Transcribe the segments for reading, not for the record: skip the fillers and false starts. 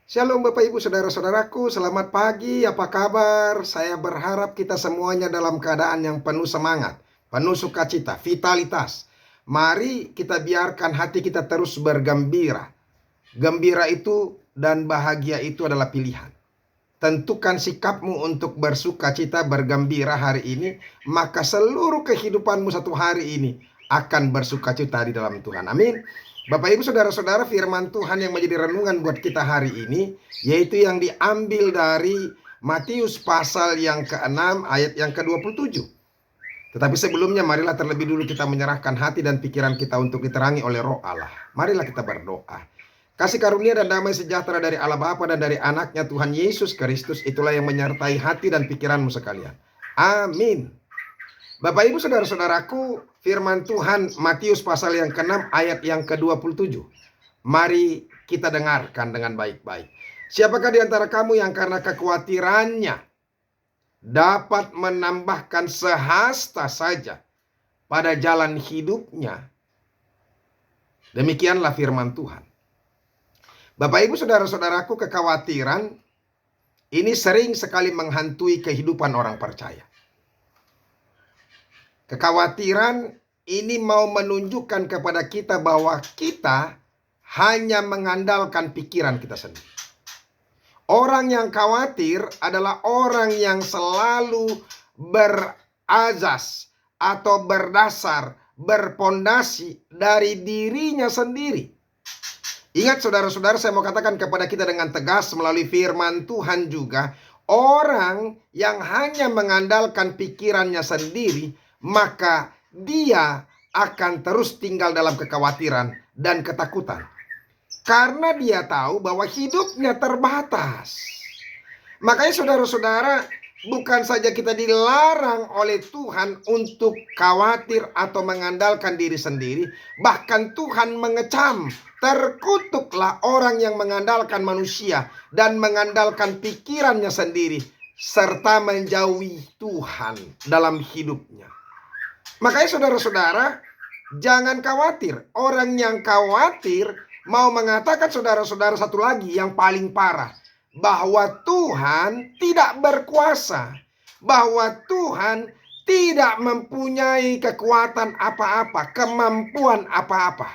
Shalom Bapak Ibu Saudara-saudaraku, selamat pagi, apa kabar? Saya berharap kita semuanya dalam keadaan yang penuh semangat, penuh sukacita, vitalitas. Mari kita biarkan hati kita terus bergembira. Gembira itu dan bahagia itu adalah pilihan. Tentukan sikapmu untuk bersukacita, bergembira hari ini, maka seluruh kehidupanmu satu hari ini akan bersukacita di dalam Tuhan. Amin. Bapak Ibu Saudara-saudara, firman Tuhan yang menjadi renungan buat kita hari ini, yaitu yang diambil dari Matius pasal yang ke-6 ayat yang ke-27. Tetapi sebelumnya marilah terlebih dulu kita menyerahkan hati dan pikiran kita untuk diterangi oleh Roh Allah. Marilah kita berdoa. Kasih karunia dan damai sejahtera dari Allah Bapa dan dari anaknya Tuhan Yesus Kristus, itulah yang menyertai hati dan pikiranmu sekalian. Amin. Bapak Ibu Saudara-saudaraku, firman Tuhan Matius pasal yang ke-6 ayat yang ke-27. Mari kita dengarkan dengan baik-baik. Siapakah di antara kamu yang karena kekhawatirannya dapat menambahkan sehasta saja pada jalan hidupnya? Demikianlah firman Tuhan. Bapak Ibu Saudara-saudaraku, kekhawatiran ini sering sekali menghantui kehidupan orang percaya. Kekhawatiran ini mau menunjukkan kepada kita bahwa kita hanya mengandalkan pikiran kita sendiri. Orang yang khawatir adalah orang yang selalu berazas atau berdasar, berpondasi dari dirinya sendiri. Ingat saudara-saudara, saya mau katakan kepada kita dengan tegas melalui firman Tuhan juga, orang yang hanya mengandalkan pikirannya sendiri, maka dia akan terus tinggal dalam kekhawatiran dan ketakutan. Karena dia tahu bahwa hidupnya terbatas. Makanya saudara-saudara, bukan saja kita dilarang oleh Tuhan untuk khawatir atau mengandalkan diri sendiri, bahkan Tuhan mengecam, terkutuklah orang yang mengandalkan manusia dan mengandalkan pikirannya sendiri, serta menjauhi Tuhan dalam hidupnya. Makanya saudara-saudara, jangan khawatir. Orang yang khawatir mau mengatakan saudara-saudara satu lagi yang paling parah, bahwa Tuhan tidak berkuasa, bahwa Tuhan tidak mempunyai kekuatan apa-apa, kemampuan apa-apa.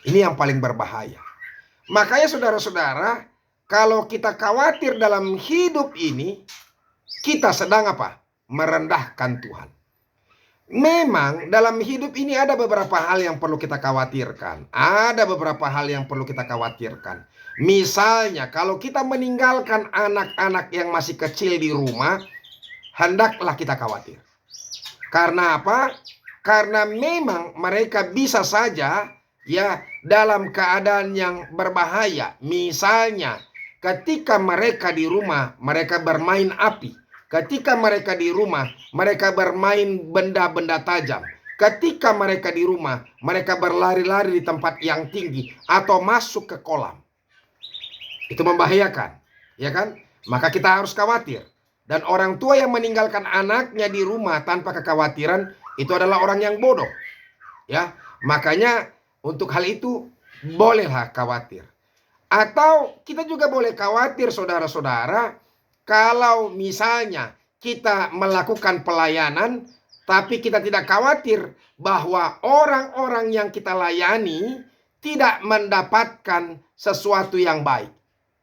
Ini yang paling berbahaya. Makanya saudara-saudara, kalau kita khawatir dalam hidup ini, kita sedang apa? Merendahkan Tuhan. Memang dalam hidup ini ada beberapa hal yang perlu kita khawatirkan. Ada beberapa hal yang perlu kita khawatirkan. Misalnya kalau kita meninggalkan anak-anak yang masih kecil di rumah, hendaklah kita khawatir. Karena apa? Karena memang mereka bisa saja ya dalam keadaan yang berbahaya. Misalnya ketika mereka di rumah, mereka bermain api. Ketika mereka di rumah, mereka bermain benda-benda tajam. Ketika mereka di rumah, mereka berlari-lari di tempat yang tinggi atau masuk ke kolam. Itu membahayakan, ya kan? Maka kita harus khawatir. Dan orang tua yang meninggalkan anaknya di rumah tanpa kekhawatiran, itu adalah orang yang bodoh. Ya, makanya untuk hal itu bolehlah khawatir. Atau kita juga boleh khawatir saudara-saudara, kalau misalnya kita melakukan pelayanan, tapi kita tidak khawatir bahwa orang-orang yang kita layani tidak mendapatkan sesuatu yang baik.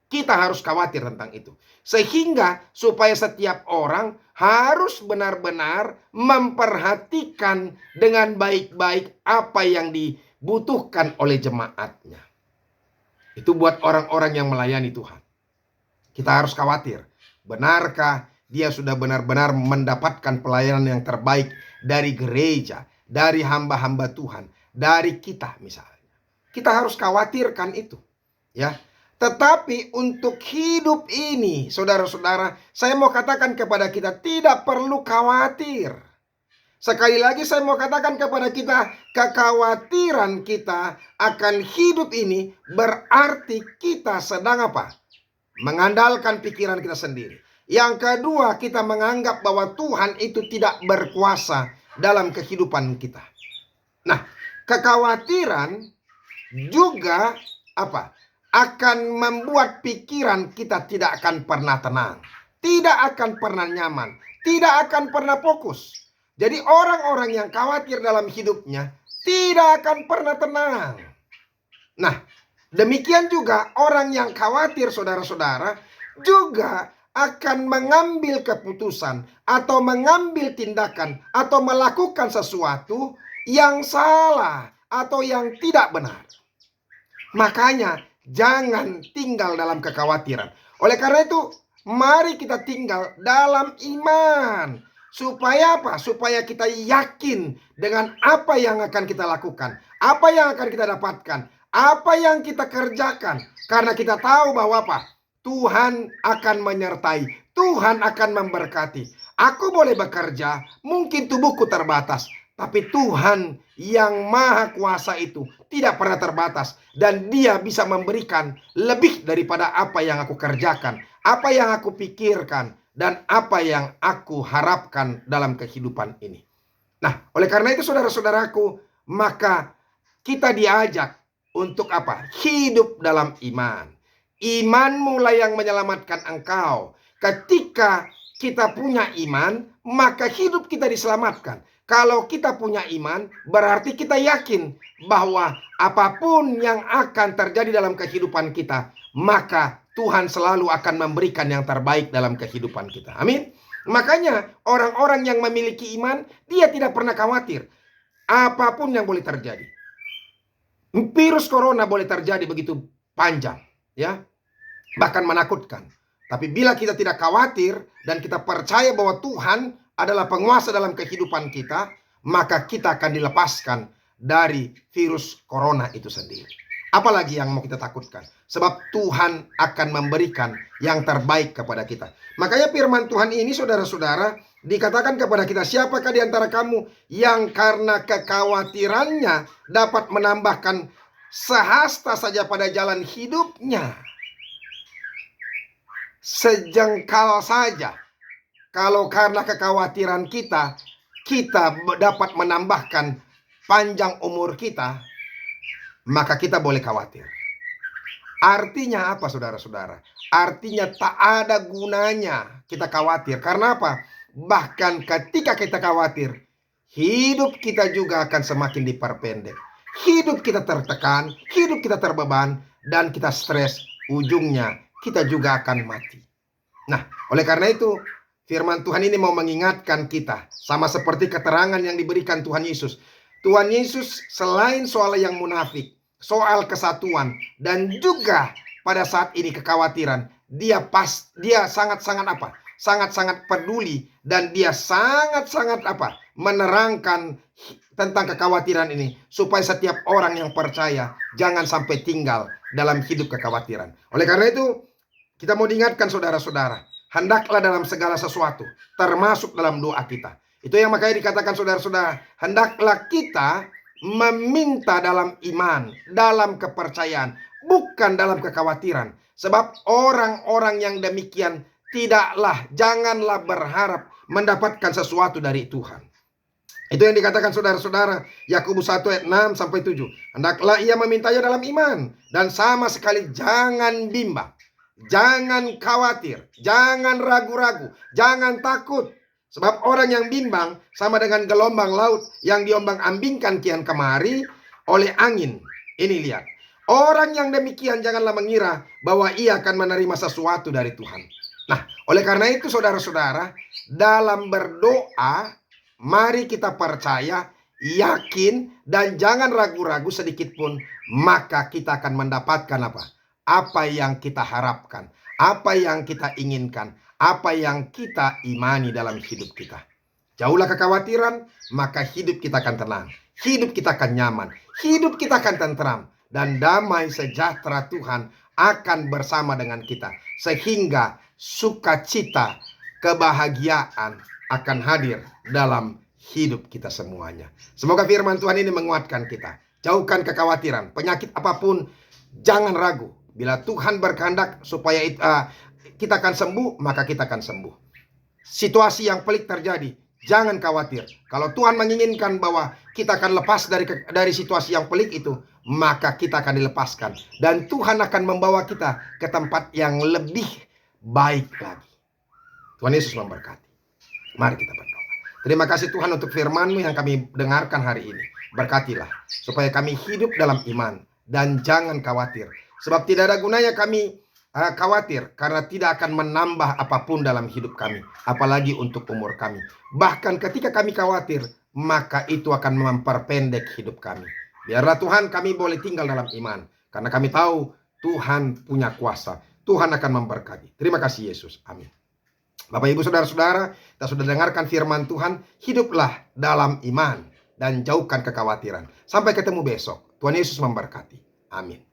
Kita harus khawatir tentang itu. Sehingga supaya setiap orang harus benar-benar memperhatikan dengan baik-baik apa yang dibutuhkan oleh jemaatnya. Itu buat orang-orang yang melayani Tuhan. Kita harus khawatir. Benarkah dia sudah benar-benar mendapatkan pelayanan yang terbaik dari gereja, dari hamba-hamba Tuhan, dari kita misalnya. Kita harus khawatirkan itu, ya. Tetapi untuk hidup ini, saudara-saudara, saya mau katakan kepada kita tidak perlu khawatir. Sekali lagi saya mau katakan kepada kita, kekhawatiran kita akan hidup ini berarti kita sedang apa? Mengandalkan pikiran kita sendiri. Yang kedua, kita menganggap bahwa Tuhan itu tidak berkuasa dalam kehidupan kita. Nah, kekhawatiran juga apa? akan membuat pikiran kita tidak akan pernah tenang, tidak akan pernah nyaman, tidak akan pernah fokus. Jadi orang-orang yang khawatir dalam hidupnya tidak akan pernah tenang. Nah, demikian juga orang yang khawatir, saudara-saudara, juga akan mengambil keputusan atau mengambil tindakan atau melakukan sesuatu yang salah atau yang tidak benar. Makanya jangan tinggal dalam kekhawatiran. Oleh karena itu, mari kita tinggal dalam iman. Supaya apa? Supaya kita yakin dengan apa yang akan kita lakukan, apa yang akan kita dapatkan, apa yang kita kerjakan. Karena kita tahu bahwa apa? Tuhan akan menyertai, Tuhan akan memberkati. Aku boleh bekerja, mungkin tubuhku terbatas, tapi Tuhan yang maha kuasa itu tidak pernah terbatas. Dan dia bisa memberikan lebih daripada apa yang aku kerjakan, apa yang aku pikirkan, dan apa yang aku harapkan dalam kehidupan ini. Nah, oleh karena itu saudara-saudaraku, maka kita diajak untuk apa? Hidup dalam iman. Iman mulai yang menyelamatkan engkau. Ketika kita punya iman, maka hidup kita diselamatkan. Kalau kita punya iman, berarti kita yakin bahwa apapun yang akan terjadi dalam kehidupan kita, maka Tuhan selalu akan memberikan yang terbaik dalam kehidupan kita. Amin. Makanya orang-orang yang memiliki iman, dia tidak pernah khawatir apapun yang boleh terjadi. Virus corona boleh terjadi begitu panjang, ya, bahkan menakutkan. Tapi bila kita tidak khawatir dan kita percaya bahwa Tuhan adalah penguasa dalam kehidupan kita, maka kita akan dilepaskan dari virus corona itu sendiri. Apalagi yang mau kita takutkan? Sebab Tuhan akan memberikan yang terbaik kepada kita. Makanya firman Tuhan ini, saudara-saudara, dikatakan kepada kita, siapakah di antara kamu yang karena kekhawatirannya dapat menambahkan sehasta saja pada jalan hidupnya? Sejengkal saja. Kalau karena kekhawatiran kita dapat menambahkan panjang umur kita, maka kita boleh khawatir. Artinya apa, saudara-saudara? Artinya tak ada gunanya kita khawatir. Karena apa? Bahkan ketika kita khawatir, hidup kita juga akan semakin diperpendek. Hidup kita tertekan, hidup kita terbeban, dan kita stres. Ujungnya kita juga akan mati. Nah, oleh karena itu, firman Tuhan ini mau mengingatkan kita, sama seperti keterangan yang diberikan Tuhan Yesus. Tuhan Yesus selain soal yang munafik, soal kesatuan, dan juga pada saat ini kekhawatiran, dia sangat-sangat apa? Sangat-sangat peduli, dan dia sangat-sangat apa? Menerangkan tentang kekhawatiran ini supaya setiap orang yang percaya jangan sampai tinggal dalam hidup kekhawatiran. Oleh karena itu, kita mau diingatkan saudara-saudara, hendaklah dalam segala sesuatu, termasuk dalam doa kita. Itu yang makanya dikatakan saudara-saudara, hendaklah kita meminta dalam iman, dalam kepercayaan, bukan dalam kekhawatiran. Sebab orang-orang yang demikian janganlah berharap mendapatkan sesuatu dari Tuhan. Itu yang dikatakan saudara-saudara, Yakobus 1 ayat 6 sampai 7. Hendaklah ia memintanya dalam iman, dan sama sekali jangan bimbang, jangan khawatir, jangan ragu-ragu, jangan takut. Sebab orang yang bimbang sama dengan gelombang laut yang diombang-ambingkan kian kemari oleh angin. Ini lihat. Orang yang demikian janganlah mengira bahwa ia akan menerima sesuatu dari Tuhan. Nah, oleh karena itu saudara-saudara, dalam berdoa, mari kita percaya, yakin, dan jangan ragu-ragu sedikit pun. Maka kita akan mendapatkan apa? Apa yang kita harapkan, apa yang kita inginkan, apa yang kita imani dalam hidup kita. Jauhlah kekhawatiran, maka hidup kita akan tenang, hidup kita akan nyaman, hidup kita akan tentram, dan damai sejahtera Tuhan akan bersama dengan kita, sehingga sukacita, kebahagiaan akan hadir dalam hidup kita semuanya. Semoga firman Tuhan ini menguatkan kita. Jauhkan kekhawatiran, penyakit apapun, jangan ragu. Bila Tuhan berkehendak supaya kita akan sembuh, maka kita akan sembuh. Situasi yang pelik terjadi, Jangan khawatir. Kalau Tuhan menginginkan bahwa kita akan lepas dari situasi yang pelik itu, maka kita akan dilepaskan. Dan Tuhan akan membawa kita ke tempat yang lebih baik lagi. Tuhan Yesus memberkati. Mari kita berdoa. Terima kasih Tuhan untuk firman-Mu yang kami dengarkan hari ini. Berkatilah supaya kami hidup dalam iman dan jangan khawatir. Sebab tidak ada gunanya kami khawatir karena tidak akan menambah apapun dalam hidup kami, apalagi untuk umur kami. Bahkan ketika kami khawatir, maka itu akan memperpendek hidup kami. Biarlah Tuhan kami boleh tinggal dalam iman, karena kami tahu Tuhan punya kuasa. Tuhan akan memberkati. Terima kasih Yesus. Amin. Bapak Ibu Saudara-saudara, kita sudah dengarkan firman Tuhan. Hiduplah dalam iman dan jauhkan kekhawatiran. Sampai ketemu besok. Tuhan Yesus memberkati. Amin.